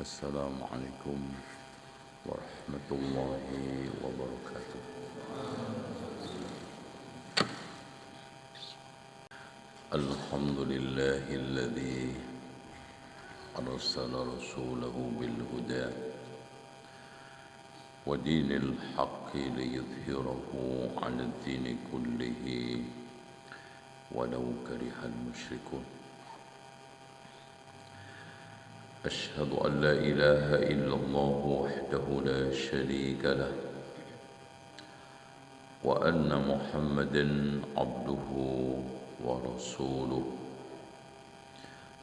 Assalamualaikum warahmatullahi wabarakatuh. Alhamdulillahilladzi arsala rasulahu bil huda wa dinil haqqi liyudhhirahu 'ala ad-dini kullihi walau karihal musyrikun. أشهد أن لا إله إلا الله وحده لا شريك له وأن محمدا عبده ورسوله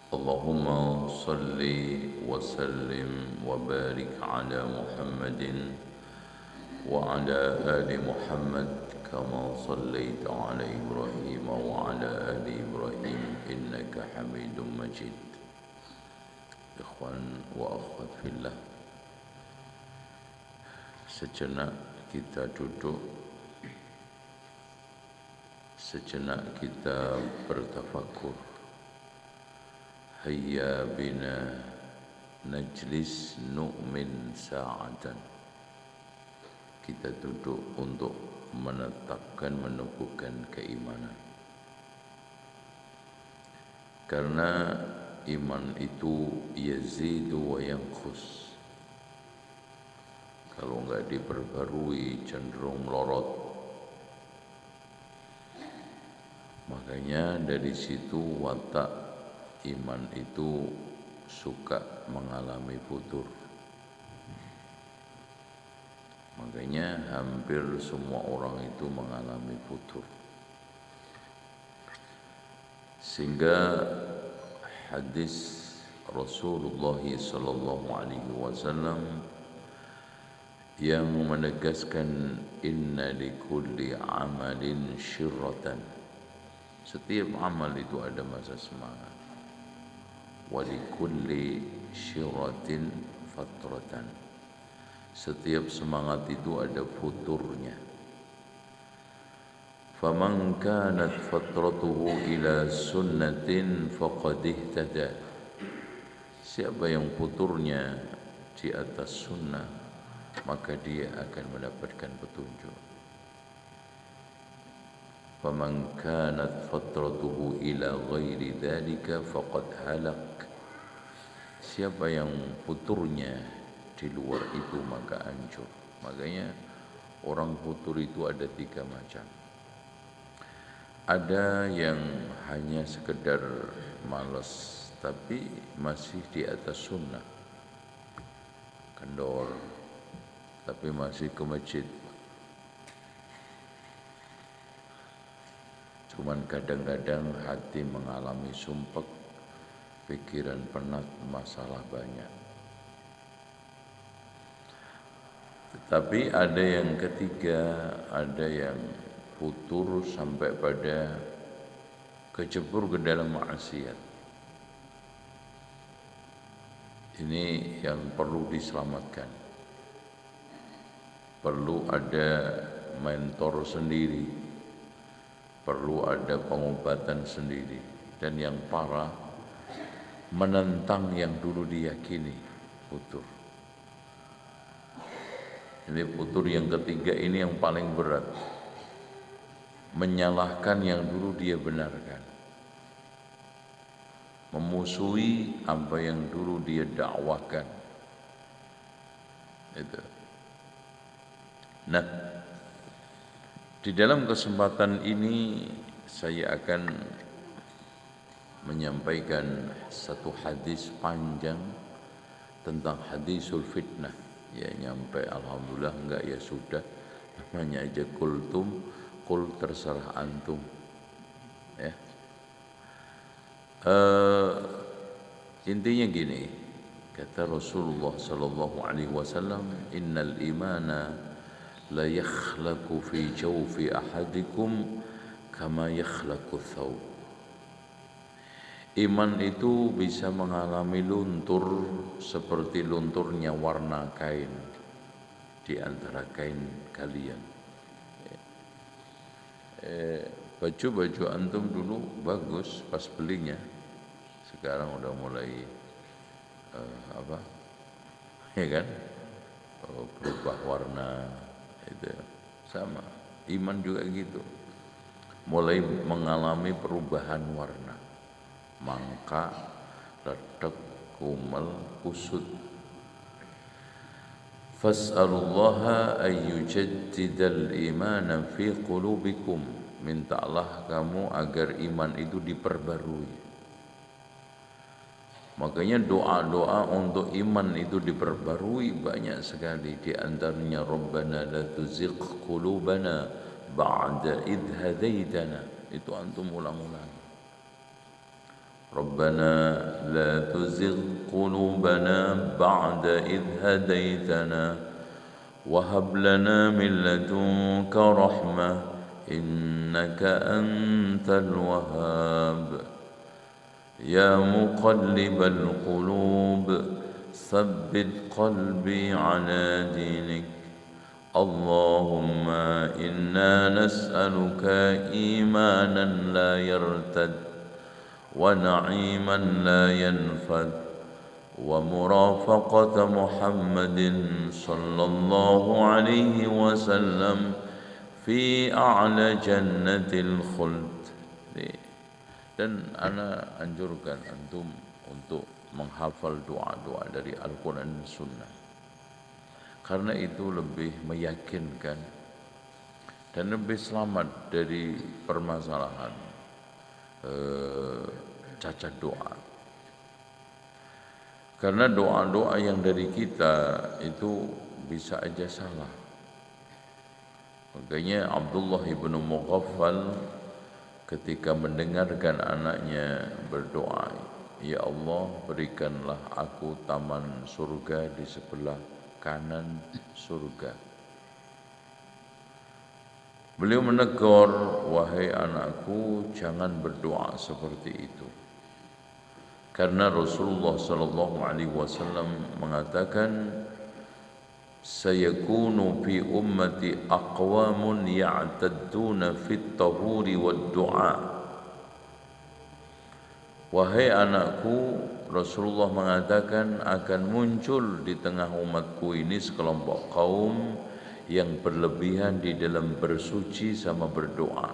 اللهم صل وسلم وبارك على محمد وعلى آل محمد كما صليت على إبراهيم وعلى آل إبراهيم إنك حميد مجيد. Ikhwan wa akhwat fillah, sejenak kita duduk, sejenak kita bertafakur. Hayya bina najlis nu'min sa'atan. Kita duduk untuk menetapkan, menumbuhkan keimanan. Karena iman itu yazidu wa yanqus. Kalau enggak diperbarui cenderung melorot. Makanya dari situ watak iman itu suka mengalami futur. Makanya hampir semua orang itu mengalami futur. Sehingga hadis Rasulullah sallallahu alaihi wasallam yang menegaskan inna likulli amalin syirratan. Setiap amal itu ada masa semangat. Wa likulli syirratin fatratan. Setiap semangat itu ada futurnya. Faman kanat fatratuhu ila sunnatin faqad ihtada. Siapa yang futurnya di atas sunnah, maka dia akan mendapatkan petunjuk. Faman kanat fatratuhu ila ghairi dzalika faqad halak. Siapa yang futurnya di luar itu maka hancur. Makanya orang futur itu ada 3 macam. Ada yang hanya sekedar malas tapi masih di atas sunnah, kendor tapi masih ke masjid. Cuman kadang-kadang hati mengalami sumpek, pikiran penat, masalah banyak. Tetapi ada yang ketiga, ada yang futur sampai pada kecebur ke dalam maksiat. Ini yang perlu diselamatkan. Perlu ada mentor sendiri, perlu ada pengobatan sendiri. Dan yang parah, menentang yang dulu diyakini futur. Ini futur yang ketiga, ini yang paling berat. Menyalahkan yang dulu dia benarkan, memusuhi apa yang dulu dia dakwahkan. Itu. Nah, di dalam kesempatan ini saya akan menyampaikan satu hadis panjang tentang hadisul fitnah. Ya nyampe alhamdulillah, enggak ya sudah, namanya aja kultum. Qul terserah antum. Ya. Intinya gini, kata Rasulullah sallallahu alaihi wasallam, innal imana la yakhlaqu fi jawfi ahadikum kama yakhlaqu thawb. Iman itu bisa mengalami luntur seperti lunturnya warna kain di antara kain kalian. Baju-baju antum dulu bagus pas belinya, sekarang udah mulai ya kan? Berubah warna itu sama. Iman juga gitu, mulai mengalami perubahan warna, mangka, redek, kumel, kusut. Fas'alullaha ayyujaddidal imana fi qulubikum, mintalah kamu agar iman itu diperbarui. Makanya doa-doa untuk iman itu diperbarui banyak sekali. Di antaranya Rabbana la tuzigh qulubana ba'da idh hadaitana. Itu antum ulang-ulang. Rabbana la tuzigh qulubana ba'da idh hadaitana wa hab lana min ladunka rahmah innaka antal wahhab. يا مقلب القلوب ثبت قلبي على دينك اللهم إنا نسألك إيمانا لا يرتد ونعيما لا ينفد ومرافقة محمد صلى الله عليه وسلم في أعلى جنة الخلد. Dan ana anjurkan antum untuk menghafal doa-doa dari Al-Quran dan Sunnah, karena itu lebih meyakinkan dan lebih selamat dari permasalahan cacat doa. Karena doa-doa yang dari kita itu bisa aja salah. Makanya Abdullah ibn Mughaffal ketika mendengarkan anaknya berdoa, "Ya Allah, berikanlah aku taman surga di sebelah kanan surga." Beliau menegur, "Wahai anakku, jangan berdoa seperti itu." Karena Rasulullah sallallahu alaihi wasallam mengatakan, sayakunu fi ummati aqwamun ya'tadduna fit tahuri wad du'a. Wahai anakku, Rasulullah mengatakan akan muncul di tengah umatku ini sekelompok kaum yang berlebihan di dalam bersuci sama berdoa.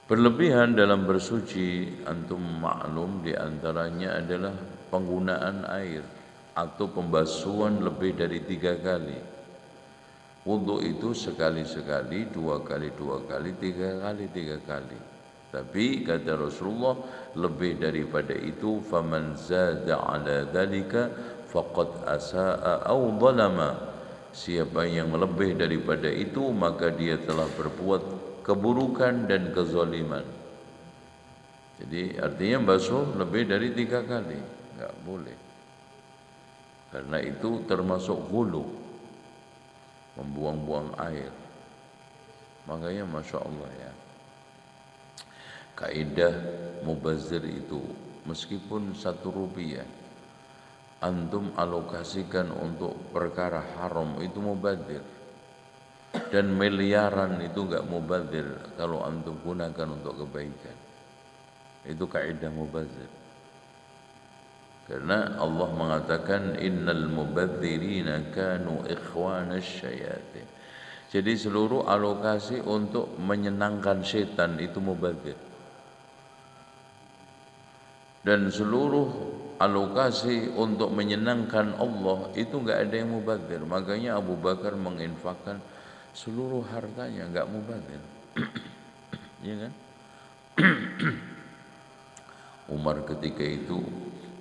Berlebihan dalam bersuci, antum maklum, di antaranya adalah penggunaan air atau pembasuhan lebih dari 3 kali. Wudu itu sekali-sekali, 2 kali 2 kali, 3 kali 3 kali. Tapi kata Rasulullah, lebih daripada itu, faman zada ala dzalika faqad asaa aw zalama. Siapa yang lebih daripada itu, maka dia telah berbuat keburukan dan kezaliman. Jadi artinya basuh lebih dari 3 kali, enggak boleh. Karena itu termasuk hulu, membuang-buang air. Makanya Masya Allah ya, kaidah mubazir itu meskipun 1 rupiah antum alokasikan untuk perkara haram itu mubazir, dan miliaran itu enggak mubazir kalau antum gunakan untuk kebaikan. Itu kaidah mubazir. Karena Allah mengatakan innal mubadzirina kanu ikhwanasy syayatin. Jadi seluruh alokasi untuk menyenangkan setan itu mubadzir. Dan seluruh alokasi untuk menyenangkan Allah itu enggak ada yang mubadzir. Makanya Abu Bakar menginfakkan seluruh hartanya, enggak mubadzir. Ya kan? Umar ketika itu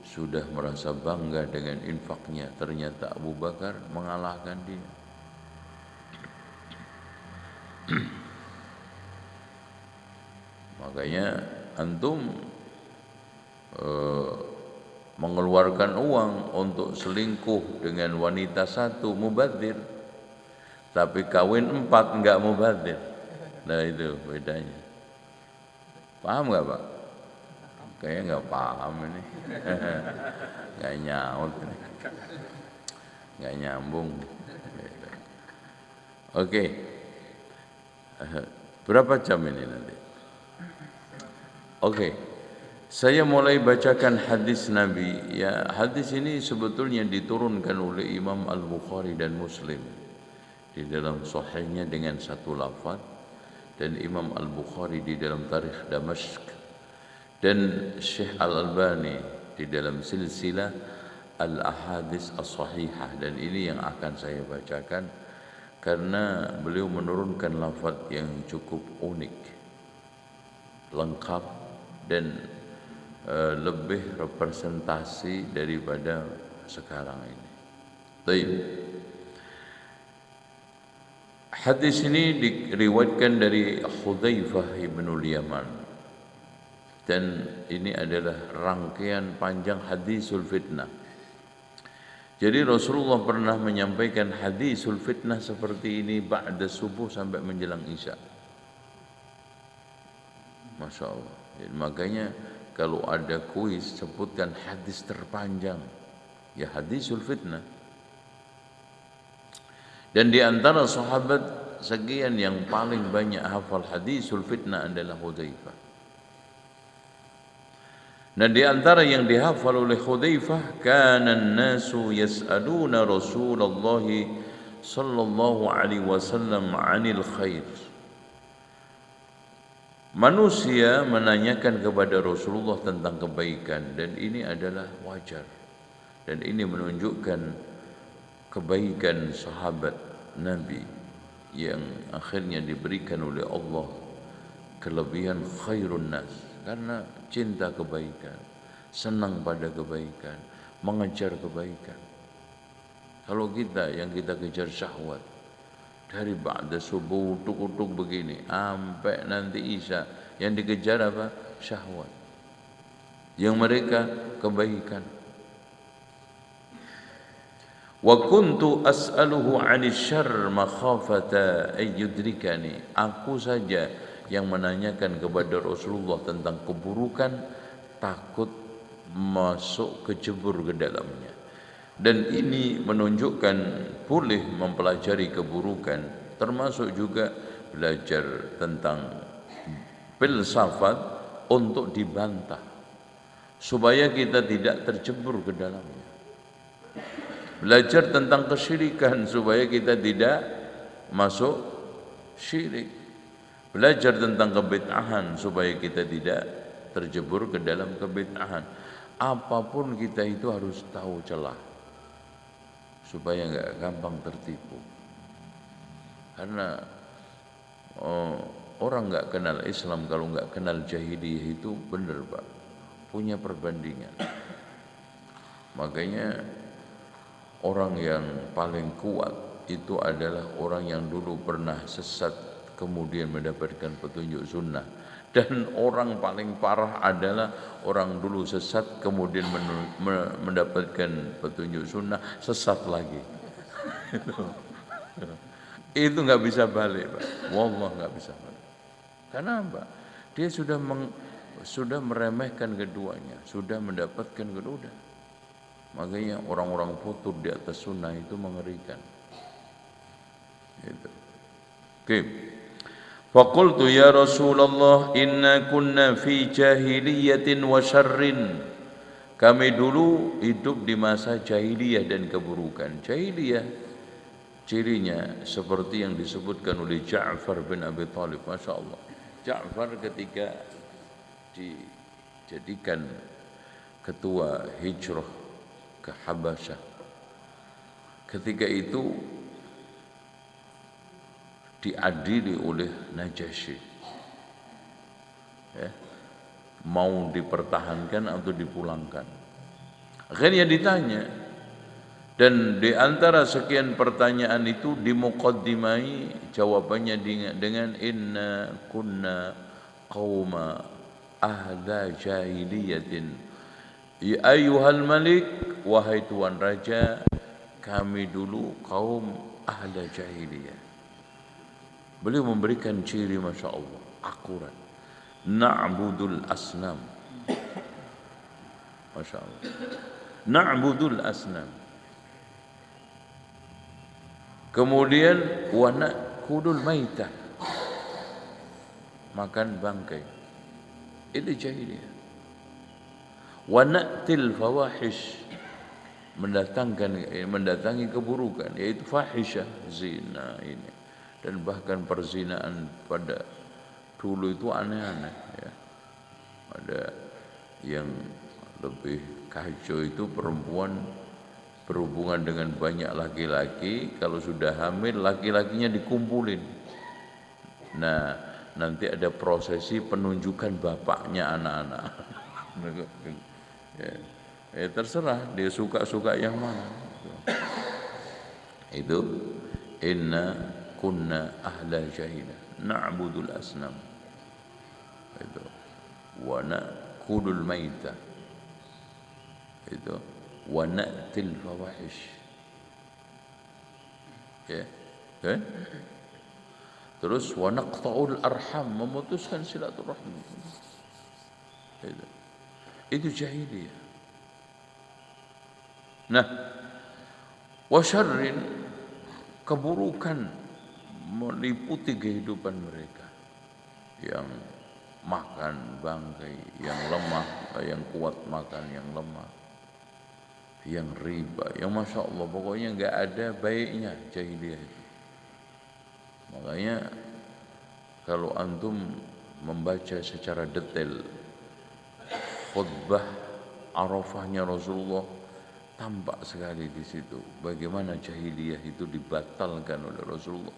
sudah merasa bangga dengan infaknya, ternyata Abu Bakar mengalahkan dia. Makanya antum mengeluarkan uang untuk selingkuh dengan wanita 1 mubadzir, tapi kawin 4 enggak mubadzir. Nah itu bedanya. Paham enggak Pak? Kayaknya enggak paham ini. Enggak nyaut ini. Enggak nyambung. Oke. Berapa jam ini nanti? Oke. Saya mulai bacakan hadis Nabi. Ya, hadis ini sebetulnya diturunkan oleh Imam Al-Bukhari dan Muslim di dalam sahihnya dengan satu lafaz, dan Imam Al-Bukhari di dalam Tarikh Damashq, dan Syekh Al-Albani di dalam silsilah Al-Ahadits As-Sahihah. Dan ini yang akan saya bacakan karena beliau menurunkan lafaz yang cukup unik, lengkap, dan lebih representasi daripada sekarang ini. Baik. Hadis ini diriwayatkan dari Hudzaifah bin Yaman, dan ini adalah rangkaian panjang hadisul fitnah. Jadi Rasulullah pernah menyampaikan hadisul fitnah seperti ini ba'da subuh sampai menjelang isya. Masya Allah. Jadi, makanya kalau ada kuis sebutkan hadis terpanjang, ya hadisul fitnah. Dan di antara sahabat sekian yang paling banyak hafal hadisul fitnah adalah Hudzaifah. Dan di antara yang dihafal oleh Hudzaifah, kana an-nasu yas'aluna Rasulullah sallallahu alaihi wasallam 'anil khair. Manusia menanyakan kepada Rasulullah tentang kebaikan, dan ini adalah wajar. Dan ini menunjukkan kebaikan sahabat Nabi yang akhirnya diberikan oleh Allah kelebihan khairun nas, karena cinta kebaikan, senang pada kebaikan, mengejar kebaikan. Kalau kita yang kita kejar syahwat, dari ba'da subuh utuk-utuk begini sampai nanti isya, yang dikejar apa? Syahwat. Yang mereka kebaikan. Wa kuntu as'aluhu 'anil syarr makhafata ay yudrikani. Aku saja yang menanyakan kepada Rasulullah tentang keburukan, takut masuk kecebur ke dalamnya. Dan ini menunjukkan boleh mempelajari keburukan, termasuk juga belajar tentang filsafat untuk dibantah, supaya kita tidak tercebur ke dalamnya. Belajar tentang kesyirikan supaya kita tidak masuk syirik. Belajar tentang kebid'ahan supaya kita tidak terjebur ke dalam kebid'ahan. Apapun kita itu harus tahu celah, supaya enggak gampang tertipu. Karena orang enggak kenal Islam kalau enggak kenal jahiliyah itu benar, Pak, punya perbandingan. Makanya orang yang paling kuat itu adalah orang yang dulu pernah sesat kemudian mendapatkan petunjuk sunnah. Dan orang paling parah adalah orang dulu sesat kemudian mendapatkan petunjuk sunnah, sesat lagi. Itu nggak bisa balik, Pak. Wallah nggak bisa balik. Karena apa? Dia sudah meremehkan keduanya, sudah mendapatkan kedua. Makanya orang-orang futur di atas sunnah itu mengerikan. Gitu. Oke. Faqultu ya Rasulullah inna kunna fi jahiliyatin wa syarrin. Kami dulu hidup di masa jahiliyah dan keburukan. Jahiliyah cirinya seperti yang disebutkan oleh Ja'far bin Abi Thalib. Masya Allah. Ja'far ketika dijadikan ketua hijrah ke Habasyah, ketika itu diadili oleh Najasyi, ya, mau dipertahankan atau dipulangkan. Akhirnya ditanya, dan di antara sekian pertanyaan itu dimuqaddimai jawabannya dengan inna kunna qauma ahla jahiliyatin. Ya ayyuhal malik, wahai tuan raja, kami dulu kaum ahla jahiliyah. Beliau memberikan ciri Masya Allah akurat. Na'budul asnam. Masya Allah. Na'budul asnam. Kemudian wa na'kulul maitah. Makan bangkai. Itu jahiliyah. wa na'til fawahish, mendatangi keburukan, yaitu fahisyah, zina ini. Dan bahkan perzinaan pada dulu itu aneh-aneh ya. Ada yang lebih kacau itu perempuan berhubungan dengan banyak laki-laki, kalau sudah hamil laki-lakinya dikumpulin. Nah, nanti ada prosesi penunjukan bapaknya anak-anak. Ya, terserah dia suka-suka yang mana. Itu inna kunna ahla jahilah na'budul asnam. Itu wa na'kulul maita. Itu wa na'til fawahish. Ya. Okay? Terus wa naqta'ul arham, memutuskan silaturahmi. Itu jahiliyah. Nah, wa syarrin, keburukan meliputi kehidupan mereka. Yang makan bangkai, yang lemah, yang kuat makan yang lemah, yang riba, yang masya Allah, pokoknya nggak ada baiknya jahiliyah itu. Makanya kalau antum membaca secara detail khutbah Arafahnya Rasulullah, tampak sekali di situ bagaimana jahiliyah itu dibatalkan oleh Rasulullah.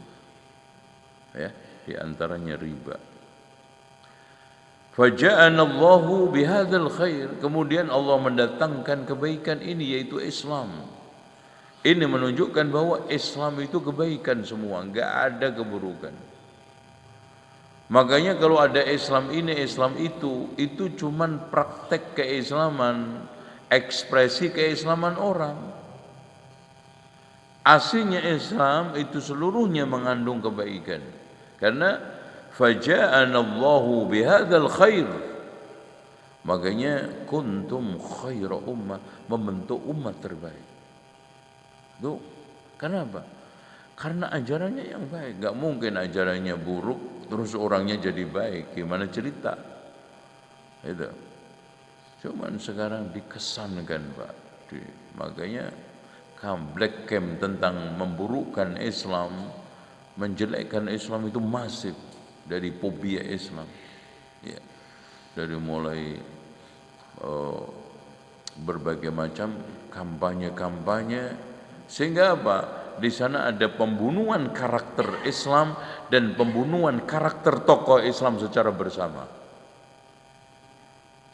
Ya, di antaranya riba. Faja'ana Allahu bihadzal khair, kemudian Allah mendatangkan kebaikan ini, yaitu Islam. Ini menunjukkan bahwa Islam itu kebaikan semua, enggak ada keburukan. Makanya kalau ada Islam ini, Islam itu cuman praktek keislaman, ekspresi keislaman orang. Aslinya Islam itu seluruhnya mengandung kebaikan. Karena faja'ana Allahu bihadzal khair. Makanya kuntum khaira ummah, membentuk umat terbaik. Tuh, kenapa? Karena ajarannya yang baik. Gak mungkin ajarannya buruk terus orangnya jadi baik. Gimana cerita? Itu. Cuman sekarang dikesankan, Pak. Makanya black camp tentang memburukkan Islam, menjelekkan Islam itu masif dari fobia Islam. Ya. Dari mulai berbagai macam kampanye-kampanye, sehingga apa? Di sana ada pembunuhan karakter Islam dan pembunuhan karakter tokoh Islam secara bersama.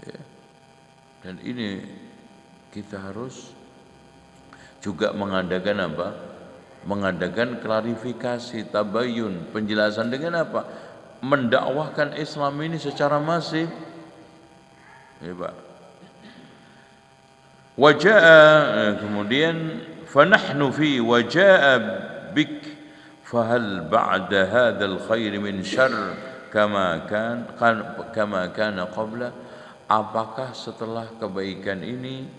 Ya. Dan ini kita harus juga mengadakan apa? Mengadakan klarifikasi, tabayun, penjelasan dengan apa? Mendakwahkan Islam ini secara masif. Ya, Pak. Wajah kemudian fanahnu fi wajaa bik fahal ba'da hadzal khair min syarr kama kana qabla. Apakah setelah kebaikan ini,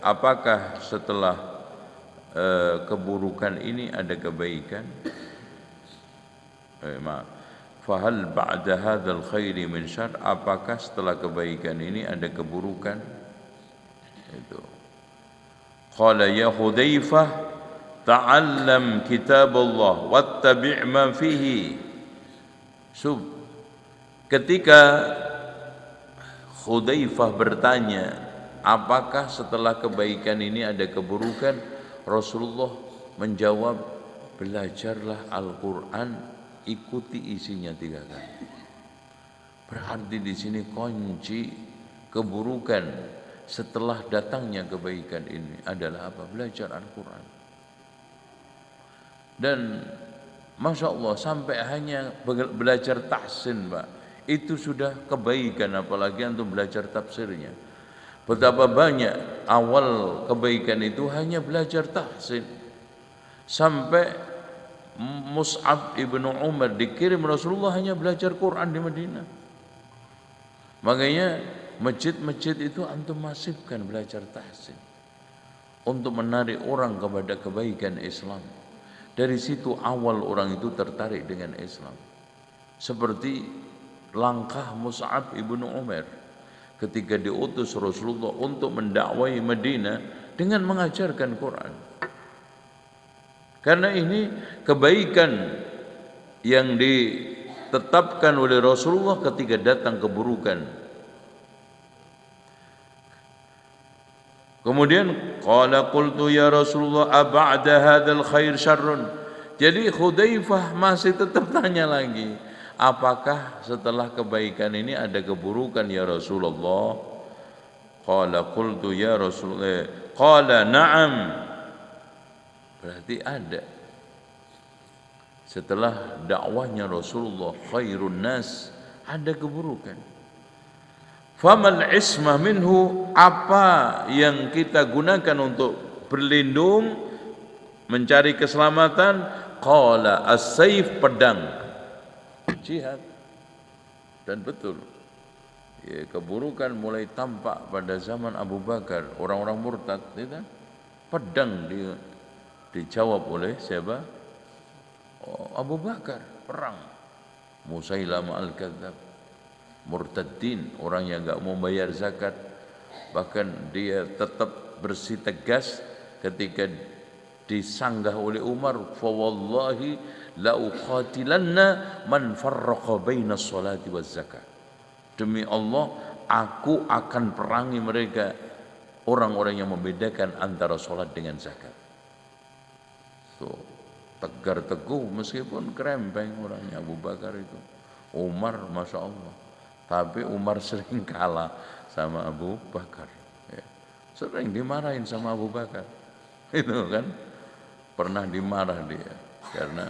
apakah setelah keburukan ini ada kebaikan? Fahal ba'da hadzal khair min syarr, apakah setelah kebaikan ini ada keburukan? Itu. Qala ya Hudzaifah ta'allam kitab Allah wattabi' ma fihi. Ketika Hudzaifah bertanya, apakah setelah kebaikan ini ada keburukan? Rasulullah menjawab, belajarlah Al-Qur'an, ikuti isinya 3 kali. Berarti di sini kunci keburukan setelah datangnya kebaikan ini adalah apa? Belajar Al-Quran. Dan Masya Allah, sampai hanya belajar tahsin, Pak, itu sudah kebaikan, apalagi antum belajar tafsirnya. Betapa banyak awal kebaikan itu hanya belajar tahsin. Sampai Mus'ab ibnu Umar dikirim Rasulullah hanya belajar Quran di Madinah. Makanya masjid-masjid itu antum masifkan belajar tahsin untuk menarik orang kepada kebaikan Islam. Dari situ awal orang itu tertarik dengan Islam. Seperti langkah Mus'ab ibnu Umar ketika diutus Rasulullah untuk mendakwai Madinah dengan mengajarkan Quran. Karena ini kebaikan yang ditetapkan oleh Rasulullah ketika datang keburukan. Kemudian qala qultu ya Rasulullah aba'da hadzal khair syarrun. Jadi Hudzaifah masih tetap tanya lagi, apakah setelah kebaikan ini ada keburukan ya Rasulullah? Qala qultu ya Rasulullah, qala na'am. Berarti ada. Setelah dakwahnya Rasulullah khairun nas, ada keburukan. Famal ismah minhu, apa yang kita gunakan untuk berlindung mencari keselamatan? Qala as-saif, pedang, jihad. Dan betul ya, keburukan mulai tampak pada zaman Abu Bakar, orang-orang murtad ya, pedang dijawab oleh siapa? Abu Bakar, perang Musailamah al-Kadzab, murtadin, orang yang enggak mau bayar zakat. Bahkan dia tetap bersitegas ketika disanggah oleh Umar, fa wallahi la uqatilanna man farraqa baina sholati waz zakat. Demi Allah, aku akan perangi mereka, orang-orang yang membedakan antara sholat dengan zakat. Tuh, tegar teguh meskipun kerempeng orangnya Abu Bakar itu. Umar Masya Allah, tapi Umar sering kalah sama Abu Bakar ya. Sering dimarahin sama Abu Bakar itu kan, pernah dimarah dia karena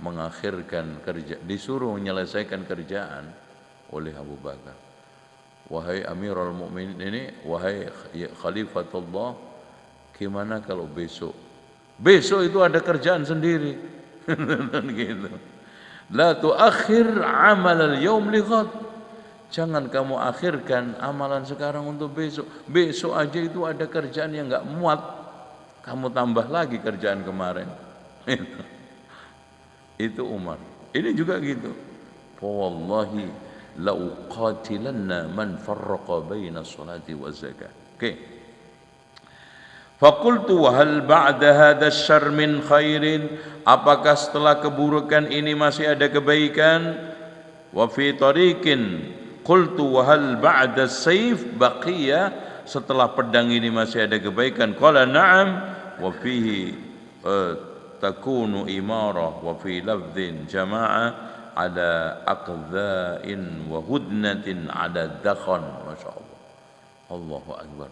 mengakhirkan kerja, disuruh menyelesaikan kerjaan oleh Abu Bakar. Wahai Amirul Mukminin ini, wahai Khalifatullah, gimana kalau besok itu ada kerjaan sendiri gitu. La tuakhir amal al-yaum li ghad. Jangan kamu akhirkan amalan sekarang untuk besok. Besok aja itu ada kerjaan yang enggak muat, kamu tambah lagi kerjaan kemarin. Itu Umar. Ini juga gitu. Fa wallahi la uqatilanna man farraqa baina sholati wa zakah. Oke. Faqultu wa hal ba'da hadha syarr min khairin, apakah setelah keburukan ini masih ada kebaikan? Wa fi tariqin qultu wa hal ba'da sayf baqiya, setelah pedang ini masih ada kebaikan? Qala na'am wa fihi takunu imarah wa fi lafdhin jama'ah ala aqdha'in wa hudnatin ala dakhan. Masyaallah, Allahu akbar.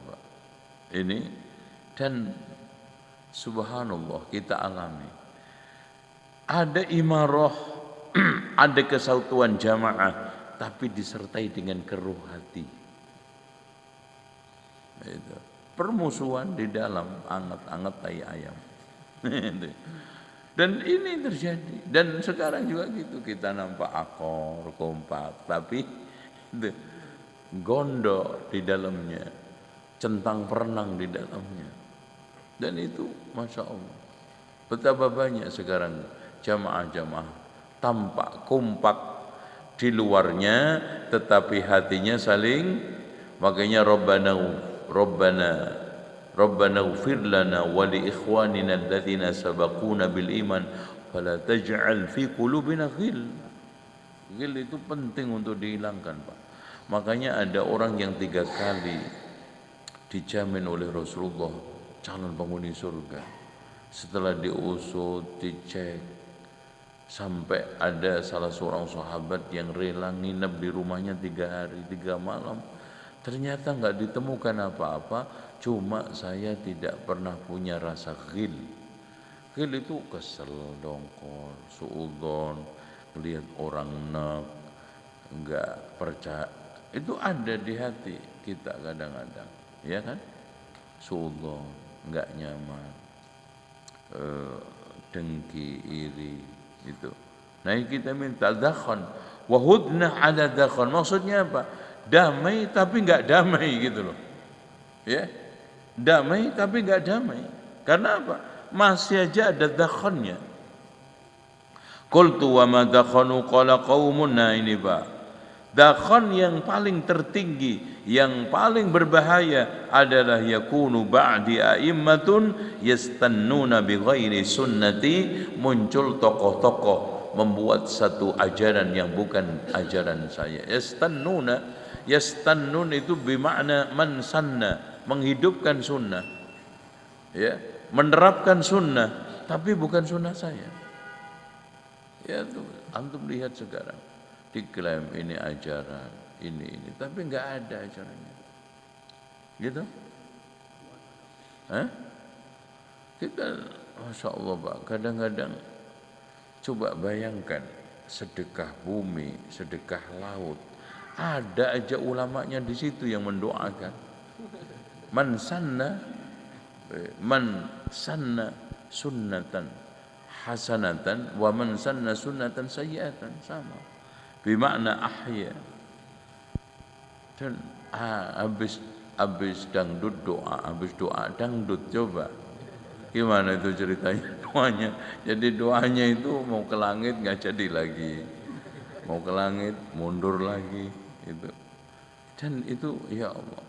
Ini dan subhanallah kita alami, ada imarah, ada kesatuan jamaah, tapi disertai dengan keruh hati. Itu permusuhan di dalam anget-anget tai ayam. Dan ini terjadi, dan sekarang juga gitu, kita nampak akor kompak, tapi gondok di dalamnya, centang perenang di dalamnya. Dan itu Masya Allah, betapa banyak sekarang jamaah-jamaah tampak kompak di luarnya, tetapi hatinya saling. Makanya Rabbana ighfir lana wa li ikhwanina alladziina sabaquna bil iman fala taj'al fi qulubina ghil. Ghil itu penting untuk dihilangkan, Pak. Makanya ada orang yang 3 kali dijamin oleh Rasulullah calon penghuni surga. Setelah diusut, dicek, sampai ada salah seorang sahabat yang rela nginep di rumahnya 3 hari 3 malam. Ternyata enggak ditemukan apa-apa, cuma saya tidak pernah punya rasa ghil. Ghil itu kesel, dongkol, suudzon, lihat orang enggak percaya. Itu ada di hati kita kadang-kadang, ya kan? Suudzon, enggak nyaman, dengki, iri, itu. Nah, kita minta dakhan, wa hudna ala dakhan. Maksudnya apa? Damai tapi enggak damai gitu loh. Ya. Damai tapi enggak damai. Karena apa? Masih aja ada dakhannya. Qultu wa ma dakhanu qala qaumun. Nah ini Pak, dakhan yang paling tertinggi Yang paling berbahaya adalah yakunu ba'di a'immatun yastannuna bi ghairi sunnati, muncul tokoh-tokoh membuat satu ajaran yang bukan ajaran saya. Yastannun itu bermakna man sanna, menghidupkan sunnah, ya, menerapkan sunnah, tapi bukan sunnah saya. Ya tuh, antum lihat sekarang diklaim ini ajaran, ini, tapi enggak ada ajarannya. Gitu? Hah? Kita, Masya Allah Pak, kadang-kadang coba bayangkan sedekah bumi, sedekah laut, ada aja ulamanya di situ yang mendoakan. Man sanna sunnatan hasanatan wa man sanna sunnatan sayyi'atan, sama. Bimakna ahya. Dan habis dangdut doa, habis doa dangdut, coba gimana itu ceritanya doanya. Jadi doanya itu mau ke langit nggak jadi lagi, mau ke langit mundur lagi itu. Dan itu ya Allah,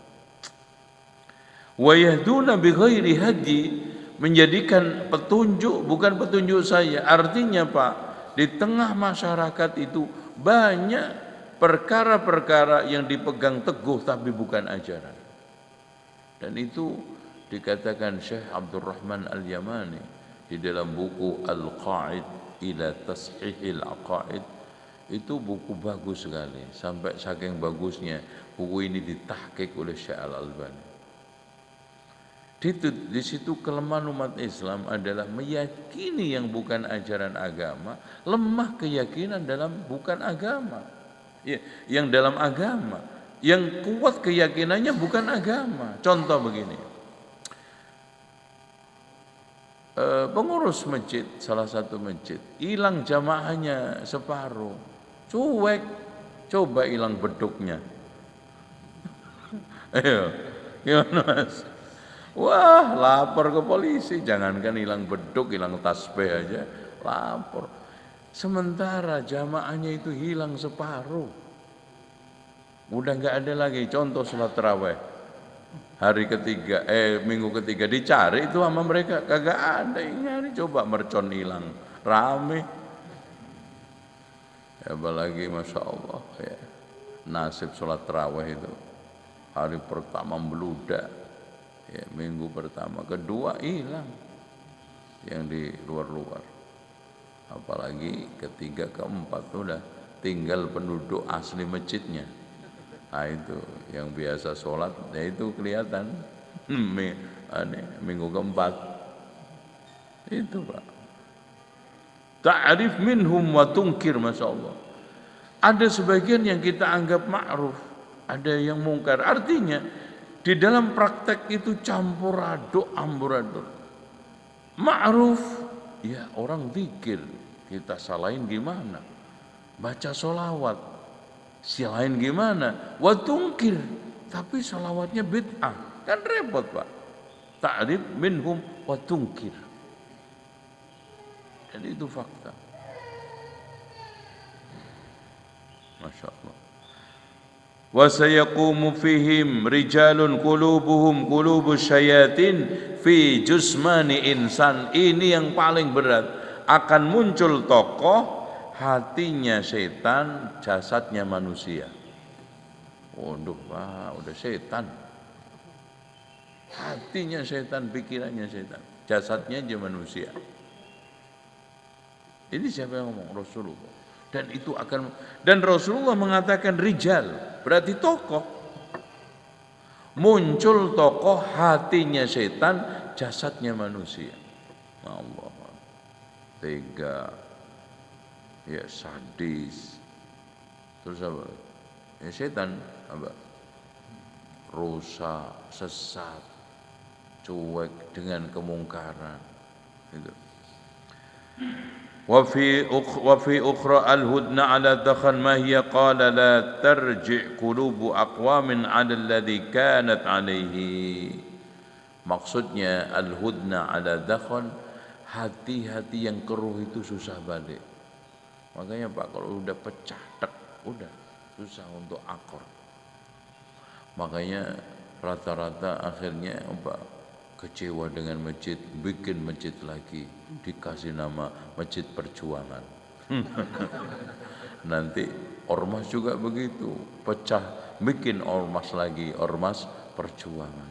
wa yahduna bi ghairi hadi, menjadikan petunjuk bukan petunjuk saya. Artinya Pak, di tengah masyarakat itu banyak perkara-perkara yang dipegang teguh tapi bukan ajaran. Dan itu dikatakan Syekh Abdurrahman Al-Yamani di dalam buku Al-Qa'id ila Tashihil Aqaid. Itu buku bagus sekali, sampai saking bagusnya buku ini ditahqiq oleh Syekh Al-Albani. Di situ kelemahan umat Islam adalah meyakini yang bukan ajaran agama, lemah keyakinan dalam bukan agama. Ya, yang dalam agama, yang kuat keyakinannya bukan agama. Contoh begini, pengurus masjid, salah satu masjid, hilang jamaahnya separuh, cuek, coba hilang beduknya. Ayo, gimana Mas? Wah, lapor ke polisi, jangankan hilang beduk, hilang tasbih aja, lapor. Sementara jamaahnya itu hilang separuh, udah nggak ada lagi. Contoh sholat tarawih hari ketiga, minggu ketiga dicari itu sama mereka, kagak ada yang nyari. Coba mercon hilang, rame. Apalagi Masya Allah ya, nasib sholat tarawih itu hari pertama meludak, ya, minggu pertama, kedua hilang yang di luar-luar. Apalagi ketiga, keempat udah tinggal penduduk asli masjidnya. Nah itu yang biasa sholat, ya itu kelihatan minggu keempat itu Pak. Ta'rif minhum wa tunkir, Masya Allah. Ada sebagian yang kita anggap ma'ruf, ada yang mungkar. Artinya di dalam praktek itu campur aduk, amburadul. Ma'ruf, ya orang zikir, kita salahin gimana? Baca sholawat, salahin gimana? Wa tungkir, tapi sholawatnya bid'ah, kan repot Pak. Ta'rif minhum wa tungkir. Jadi itu fakta. Masya Allah. Wa sayaqumu fihim rijalun qulubuhum qulubus syayatin fi jusmani insan. Ini yang paling berat. Akan muncul tokoh hatinya setan, jasadnya manusia. Waduh, wah, udah setan. Hatinya setan, pikirannya setan, jasadnya aja manusia. Ini siapa yang ngomong? Rasulullah. Dan itu akan, dan Rasulullah mengatakan rijal, berarti tokoh. Muncul tokoh hatinya setan, jasadnya manusia. Allah, tega, ya sadis. Terus apa? Ya setan apa? Rusak, sesat, cuek dengan kemungkaran. Itu. Wa fi ukhra al-hudna ala dakhan ma hiya qala la tarji' qulubu aqwamin 'ala alladhi kanat 'alaihi. Maksudnya al-hudna ala dakhan, hati-hati yang keruh itu susah balik. Makanya Pak, kalau udah pecah tek, udah susah untuk akor. Makanya rata-rata akhirnya kecewa dengan masjid, bikin masjid lagi, dikasih nama Masjid Perjuangan. Nanti ormas juga begitu, pecah, bikin ormas lagi, Ormas Perjuangan.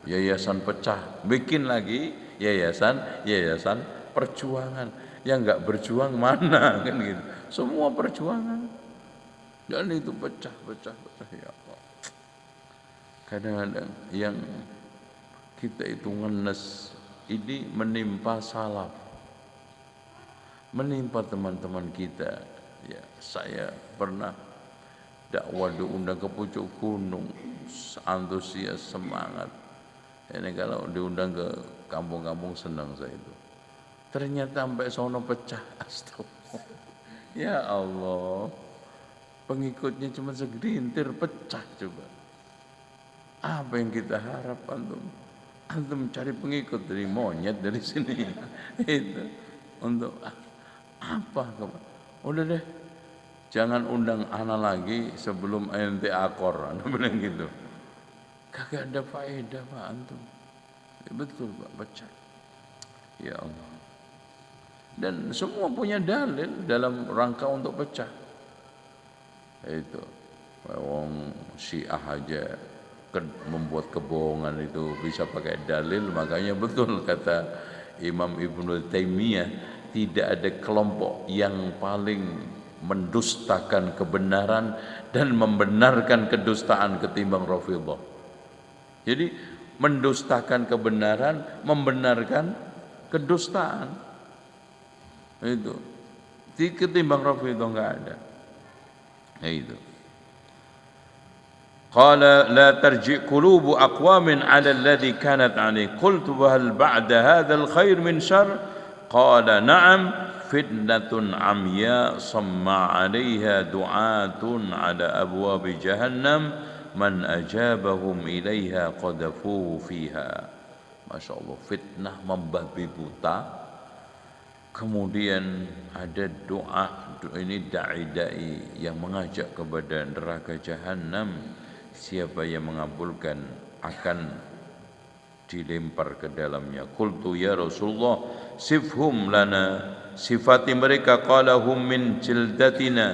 Yayasan pecah, bikin lagi yayasan perjuangan. Yang enggak berjuang mana kan gitu. Semua perjuangan. Dan itu pecah ya Allah. Kadang-kadang yang kita itu ngenes ini menimpa salaf, menimpa teman-teman kita. Ya, saya pernah dakwah diundang ke pucuk gunung, antusias, semangat. Ini kalau diundang ke kampung-kampung senang saya itu. Ternyata sampai sono pecah, astagfirullah. Ya Allah, pengikutnya cuma segelintir, pecah coba. Apa yang kita harap antum? Antum cari pengikut dari monyet dari sini. Itu untuk apa? Udah deh, jangan undang ana lagi sebelum ente akor, anda bilang gitu. Kagak ada faedah Pak antum. Ya, betul Pak, pecah. Ya Allah. Dan semua punya dalil dalam rangka untuk pecah. Itu wong Syiah aja membuat kebohongan itu bisa pakai dalil, makanya betul kata Imam Ibnu Taimiyah, tidak ada kelompok yang paling mendustakan kebenaran dan membenarkan kedustaan ketimbang Rafidhah. Jadi mendustakan kebenaran, membenarkan kedustaan. Itu. Ketimbang Rafidhah enggak ada. Itu. Qala la tarji' qulubu aqwamin 'ala alladhi kanat 'alayhi. Qultu wa hal ba'da hadzal khair min syarr? Qala na'am, fitnatun 'amya samma 'alayha du'atun 'ala abwabi jahannam. Man ajabahum ilaiha qadafuhu fiha. Masya Allah, fitnah membabi buta. Kemudian ada doa ini da'i-da'i yang mengajak kepada neraka jahanam. Siapa yang mengabulkan akan dilempar ke dalamnya. Qultu ya Rasulullah, sifhum lana, sifati mereka. Qala hum min jildatina,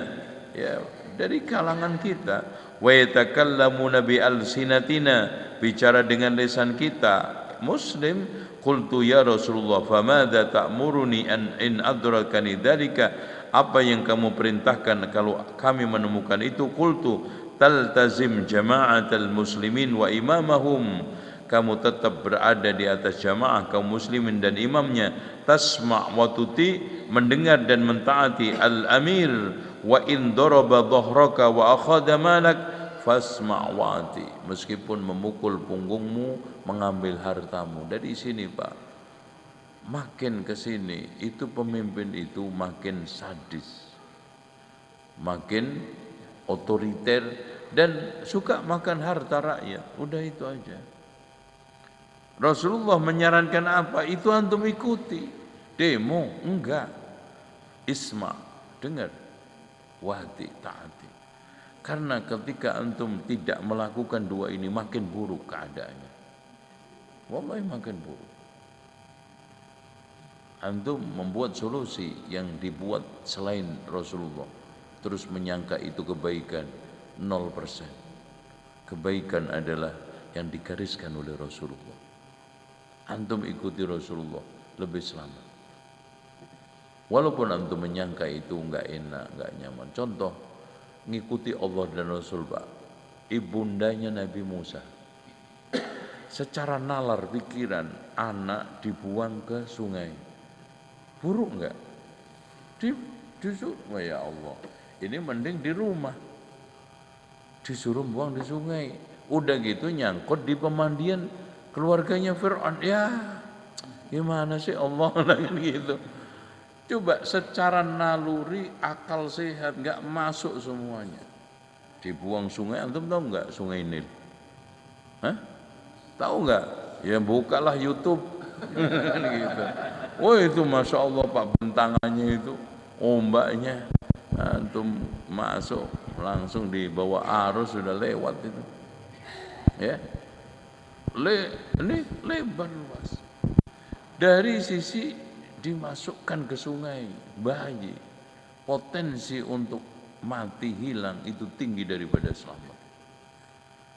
ya dari kalangan kita. Wa yatakallamuna bi alsinatina, bicara dengan lisan kita muslim. Qultu ya Rasulullah, famadza ta'muruni an in adrakani dzalika, apa yang kamu perintahkan kalau kami menemukan itu? Qultu taltazim jama'atal muslimin wa imamahum, kamu tetap berada di atas jamaah kaum muslimin dan imamnya. Tasma' wa tuti, mendengar dan mentaati. Al-amir wa in daraba dhahraka wa akhadha malak fasma' wa'ati, meskipun memukul punggungmu, mengambil hartamu. Dari sini Pak, makin ke sini itu pemimpin itu makin sadis, makin otoriter dan suka makan harta rakyat. Udah itu aja. Rasulullah menyarankan apa? Itu antum ikuti. Demo enggak, isma, dengar, wati, taati. Karena ketika antum tidak melakukan dua ini, makin buruk keadaannya. Wallahi makin buruk. Antum membuat solusi yang dibuat selain Rasulullah, terus menyangka itu kebaikan, 0%. Kebaikan adalah yang digariskan oleh Rasulullah. Antum ikuti Rasulullah, lebih selamat. Walaupun antum menyangka itu enggak enak, enggak nyaman. Contoh, ngikuti Allah dan Rasul Pak. Ibundanya Nabi Musa, secara nalar pikiran, anak dibuang ke sungai, buruk enggak? Disuruh, ya Allah, ini mending di rumah, disuruh buang di sungai. Udah gitu nyangkut di pemandian keluarganya Fir'aun. Ya gimana sih Allah lagi gitu. Coba secara naluri, akal sehat, enggak masuk semuanya. Dibuang sungai, antum tahu enggak sungai Nil? Hah? Tahu enggak? Ya bukalah YouTube. Gitu. Oh itu Masya Allah Pak, bentangannya itu, ombaknya, antum masuk, langsung dibawa arus sudah lewat itu. Ya. Ini lebar luas. Dari sisi dimasukkan ke sungai, bayi potensi untuk mati hilang itu tinggi daripada selamat.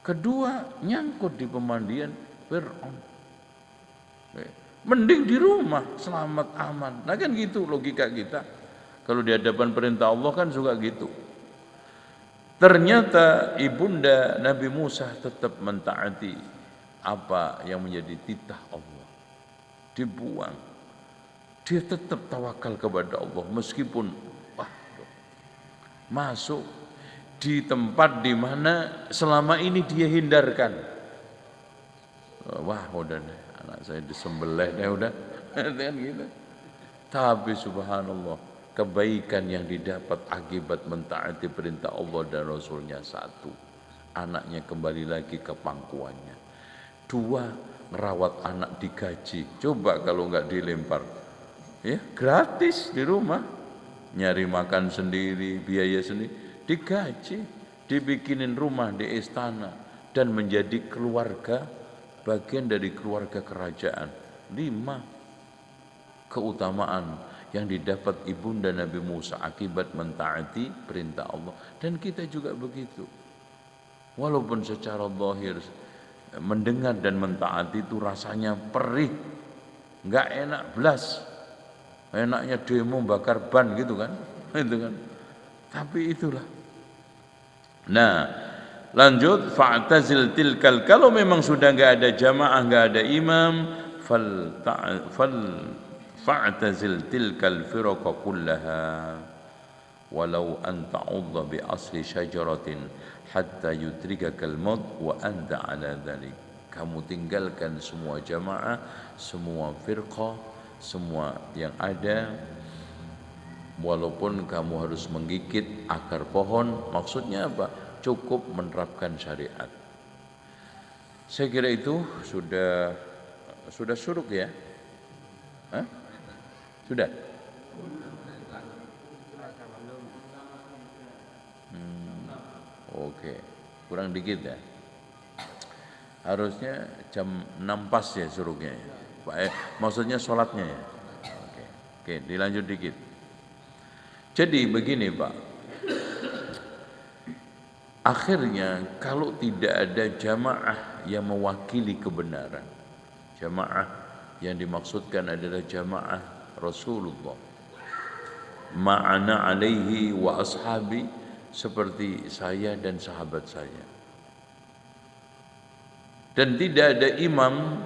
Kedua, nyangkut di pemandian Fir'aun. Mending di rumah selamat aman. Nah kan gitu logika kita. Kalau di hadapan perintah Allah kan suka gitu. Ternyata ibunda Nabi Musa tetap mentaati apa yang menjadi titah Allah. Dibuang. Dia tetap tawakal kepada Allah meskipun masuk di tempat di mana selama ini dia hindarkan. Wah, udah deh, anak saya disembelih deh udah. Kan gitu. Tapi subhanallah, kebaikan yang didapat akibat mentaati perintah Allah dan Rasulnya satu, anaknya kembali lagi ke pangkuannya. Dua, merawat anak digaji. Coba kalau nggak dilempar, ya gratis di rumah, nyari makan sendiri, biaya sendiri, digaji, dibikinin rumah di istana dan menjadi keluarga, bagian dari keluarga kerajaan. 5 keutamaan yang didapat ibunda Nabi Musa akibat mentaati perintah Allah, dan kita juga begitu. Walaupun secara zahir mendengar dan mentaati itu rasanya perih, nggak enak belas, enaknya demo bakar ban gitu kan, itu kan. Tapi itulah. Nah, lanjut, fa'tazil tilkal, kalau memang sudah nggak ada jamaah, nggak ada imam, fa'tazil tilkal firqa kullaha walau an ta'udda bi asli syajaratin hatta yudrikakal maut wa anta ala dhalik. Kamu tinggalkan semua jamaah, semua firqah, semua yang ada, walaupun kamu harus menggigit akar pohon. Maksudnya apa? Cukup menerapkan syariat. Saya kira itu sudah suruk ya? Hah? Sudah? Oke, kurang dikit ya. Harusnya jam 6 pas ya suruknya ya. Maksudnya sholatnya ya. Oke, dilanjut dikit. Jadi begini Pak, akhirnya kalau tidak ada jamaah yang mewakili kebenaran, jamaah yang dimaksudkan adalah jamaah Rasulullah, ma'ana alaihi wa ashabi, seperti saya dan sahabat saya, dan tidak ada imam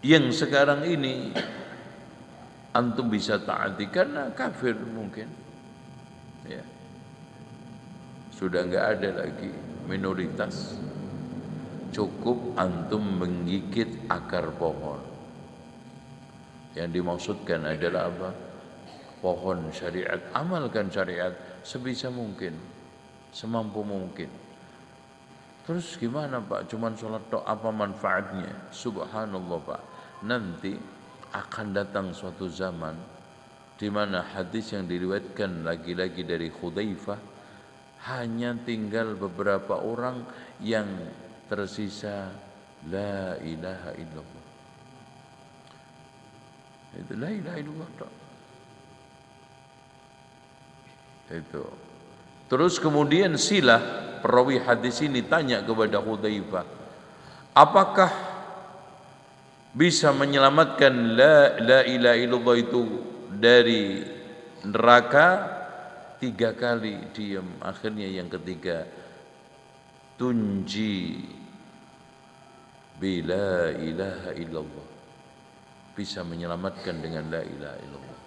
yang sekarang ini antum bisa taati karena kafir mungkin ya, sudah enggak ada lagi minoritas, cukup antum menggigit akar pohon. Yang dimaksudkan adalah apa? Pohon syariat, amalkan syariat sebisa mungkin, semampu mungkin. Terus gimana Pak? Cuman sholat tok, apa manfaatnya? Subhanallah Pak, nanti akan datang suatu zaman di mana hadis yang diriwayatkan lagi-lagi dari Hudzaifah, hanya tinggal beberapa orang yang tersisa la ilaha illallah. Itu la ilaha illallah tok. Itu. Terus kemudian Silah, perawi hadis ini, tanya kepada Hudzaifah, apakah bisa menyelamatkan la ilaha illallah itu dari neraka? 3 kali diam, akhirnya yang ketiga, tunji bila ilaha illallah, bisa menyelamatkan dengan la ilaha illallah.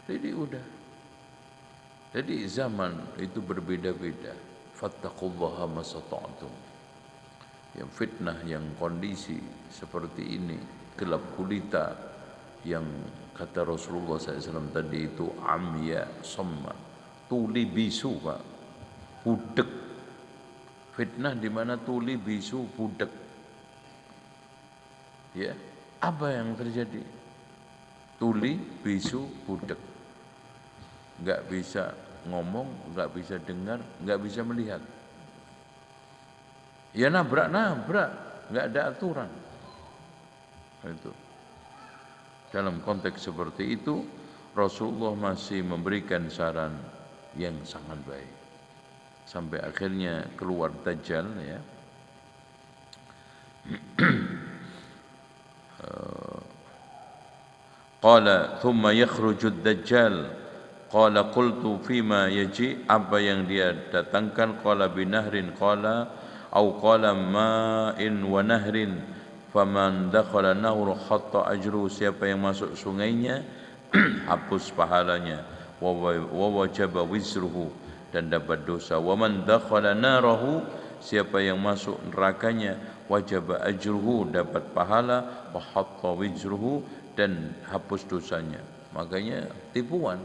Jadi udah. Jadi zaman itu berbeda-beda. Fattaqullaha masata'tum. Yang fitnah, yang kondisi seperti ini, gelap gulita, yang kata Rasulullah SAW tadi itu amya somma, tuli bisu Pak, budek. Fitnah di mana tuli bisu budek. Ya, apa yang terjadi? Tuli bisu budek, nggak bisa ngomong, nggak bisa dengar, nggak bisa melihat. Ya nabrak, nggak ada aturan. Itu. Dalam konteks seperti itu, Rasulullah masih memberikan saran yang sangat baik. Sampai akhirnya keluar Dajjal, ya. Qala thumma yakhrujud Dajjal. Qala qultu fima yaji, apa yang dia datangkan? Qala binahrin, qala au qala ma'in wa nahrin, faman dakhala nahru khatta ajru, siapa yang masuk sungainya hapus pahalanya, wa wajaba wizruhu, dan dapat dosa. Wa man dakhala narahu, siapa yang masuk nerakanya, wajaba ajruhu, dapat pahala, wa hatta wizruhu, dan hapus dosanya. Makanya tipuan,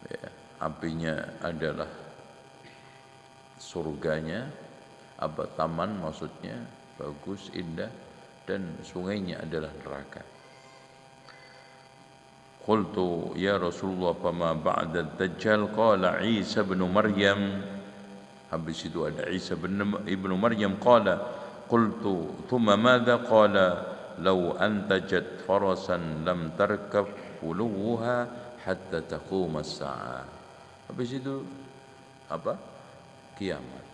ya, apinya adalah surganya, apa taman maksudnya, bagus, indah, dan sungainya adalah neraka. Qultu ya Rasulullah fama ba'da Dajjal, qala Isa bin Maryam. Habis itu ada Isa ibnu Maryam. Qala qultu thumma madza, qala law antajat farasan lam tarkab uluha hatta taqum as-sa'a. Habis itu apa? Kiamat.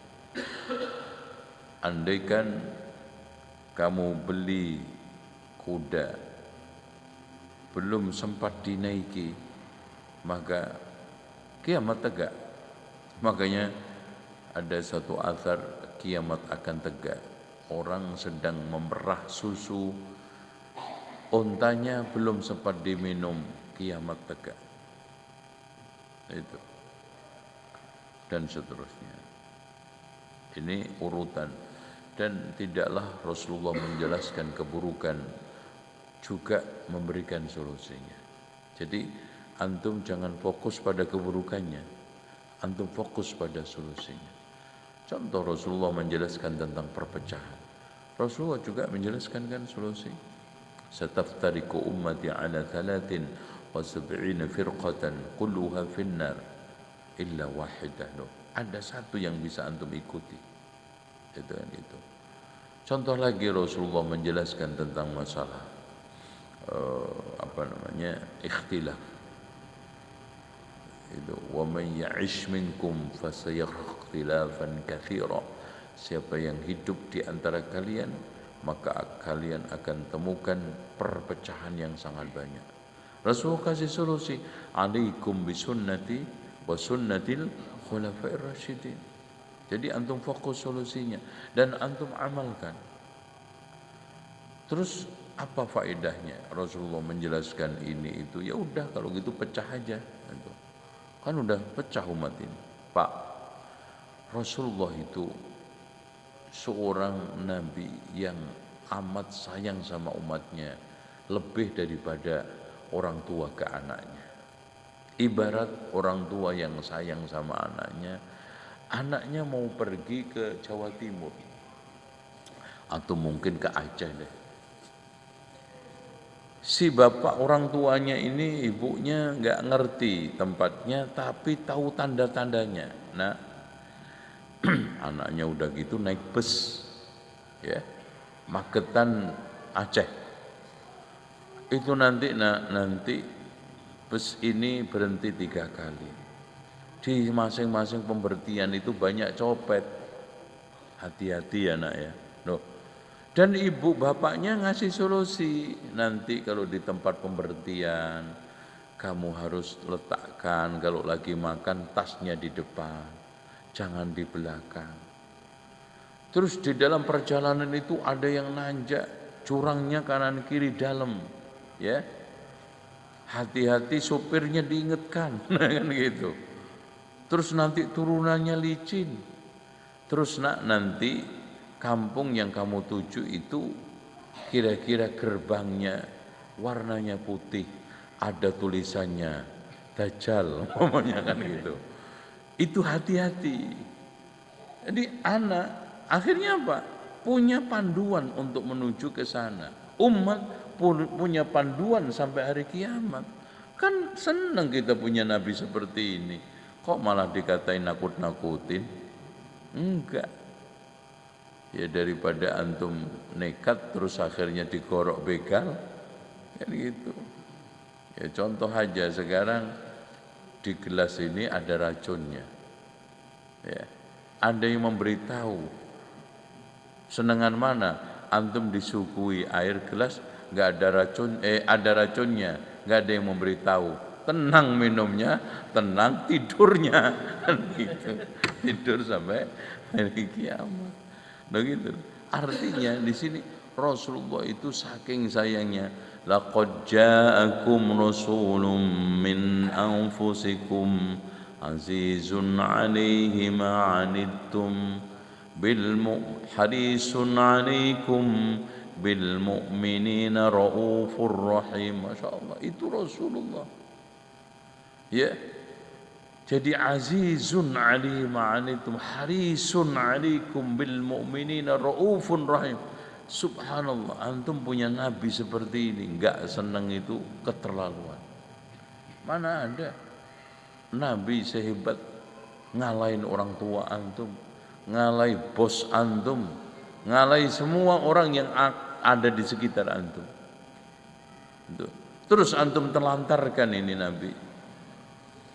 Andaikan kamu beli kuda belum sempat dinaiki, maka kiamat tegak. Makanya ada satu athar, kiamat akan tegak. Orang sedang memerah susu, ontanya belum sempat diminum, kiamat tegak. Itu. Dan seterusnya. Ini urutan. Dan tidaklah Rasulullah menjelaskan keburukan, juga memberikan solusinya. Jadi antum jangan fokus pada keburukannya, antum fokus pada solusinya. Contoh Rasulullah menjelaskan tentang perpecahan, Rasulullah juga menjelaskan kan solusi. Sataftariqu ummati ala 73 firqatan kulluha finnar illa wahidah. Ada satu yang bisa antum ikuti, itu kan itu. Contoh lagi Rasulullah menjelaskan tentang masalah ikhtilaf. Itu wa man ya'ish minkum fasayara ikhtilafan katsira. Siapa yang hidup di antara kalian, maka kalian akan temukan perpecahan yang sangat banyak. Rasulullah kasih solusi, alaikum bisunnati wa sunnatil khulafa'ir rasyidin. Jadi antum fokus solusinya dan antum amalkan. Terus apa faedahnya Rasulullah menjelaskan ini itu? Ya udah kalau gitu pecah aja. Kan udah pecah umat ini. Pak, Rasulullah itu seorang nabi yang amat sayang sama umatnya, lebih daripada orang tua ke anaknya. Ibarat orang tua yang sayang sama anaknya, anaknya mau pergi ke Jawa Timur atau mungkin ke Aceh deh. Si bapak orang tuanya ini, ibunya nggak ngerti tempatnya tapi tahu tanda-tandanya. Nah, anaknya udah gitu naik bus, ya, Magetan Aceh. Itu nanti bus ini berhenti 3 kali. Di masing-masing pemberhentian itu banyak copet. Hati-hati ya nak ya. Loh. Dan ibu bapaknya ngasih solusi, nanti kalau di tempat pemberhentian kamu harus letakkan kalau lagi makan tasnya di depan, jangan di belakang. Terus di dalam perjalanan itu ada yang nanjak, curangnya kanan kiri dalam, ya. Hati-hati, sopirnya diingatkan, kan gitu. Terus nanti turunannya licin. Terus nanti kampung yang kamu tuju itu kira-kira gerbangnya warnanya putih, ada tulisannya Dajjal, umpamanya kan gitu. Itu hati-hati. Jadi anak akhirnya apa? Punya panduan untuk menuju ke sana. Umat punya panduan sampai hari kiamat. Kan senang kita punya nabi seperti ini. Kok malah dikatain nakut-nakutin? Enggak. Ya daripada antum nekat terus akhirnya digorok begal, kan gitu. Ya contoh aja sekarang di gelas ini ada racunnya. Ya. Ada yang memberitahu. Senengan mana? Antum disuguhi air gelas nggak ada ada racunnya, nggak ada yang memberitahu. Tenang minumnya, tenang tidurnya, kan gitu. Tidur sampai hari kiamat. Begitu. Artinya di sini Rasulullah itu saking sayangnya, laqad ja'akum rasulun min anfusikum azizun 'alaihi ma 'anittum harisun 'alaikum bil mu'minina raufur rahim. Masyaallah, itu Rasulullah. Ya. Jadi azizun 'alaihi ma 'anittum harisun 'alaikum bil mu'minina raufun rahim. Subhanallah, antum punya nabi seperti ini, enggak senang itu keterlaluan. Mana ada nabi sehebat ngalahin orang tua antum, ngalahin bos antum, ngalahin semua orang yang ada di sekitar antum. Terus antum telantarkan ini nabi.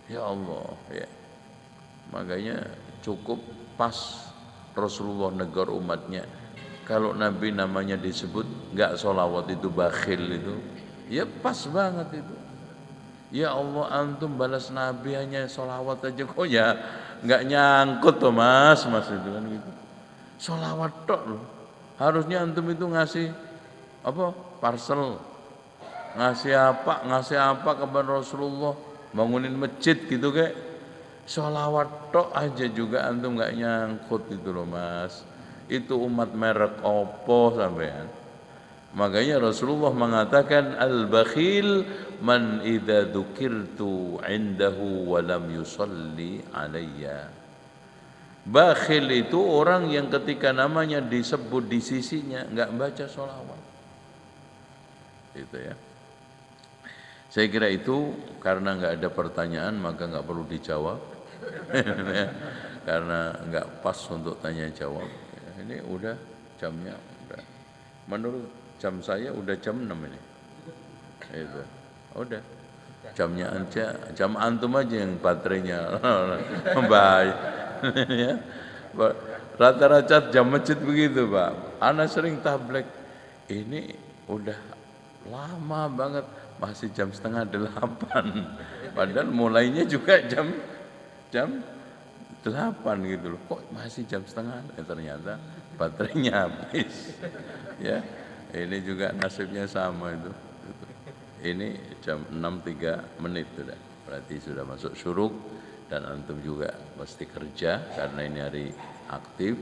Ya Allah, ya. Makanya cukup pas Rasulullah negur umatnya. Kalau Nabi namanya disebut nggak sholawat itu bakhil itu, ya pas banget itu. Ya Allah, antum balas Nabi hanya sholawat aja kok ya nggak nyangkut tuh mas itu kan gitu. Sholawat tok loh. Harusnya antum itu ngasih apa parcel, ngasih apa kepada Rasulullah, bangunin masjid gitu kayak. Sholawat tok aja juga antum nggak nyangkut itu loh mas. Itu umat merek opo sampean. Makanya Rasulullah mengatakan al-bakhil man idza dzukirtu indahu wa lam yusalli alayya. Bakhil itu orang yang ketika namanya disebut di sisinya enggak baca sholawat. Itu ya. Saya kira itu karena enggak ada pertanyaan maka enggak perlu dijawab. Karena enggak pas untuk tanya jawab. Ini udah jamnya udah. Menurut jam saya udah jam 6 ini. Itu. Udah. Jamnya aja, jam antum aja yang baterainya bahaya. Ya. Rata-rata jam masjid begitu, Pak. Ana sering tablek. Ini udah lama banget, masih jam 7:30. Padahal mulainya juga jam 8 gitu loh. Kok masih jam 7:30? Ternyata baterainya habis. Ya. Ini juga nasibnya sama itu. Ini jam 6:03 sudah. Berarti sudah masuk syuruk dan antum juga mesti kerja karena ini hari aktif.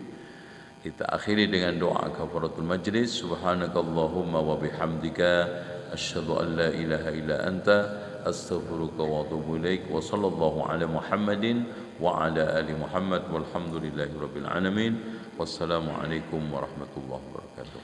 Kita akhiri dengan doa kafaratul majlis. Subhanakallahumma wa bihamdika asyhadu an la ilaha illa anta astaghfiruka wa atubu ilaik. Wa sallallahu ala Muhammadin wa ala ali Muhammad walhamdulillahi rabbil alamin. Wassalamu alaikum warahmatullahi wabarakatuh.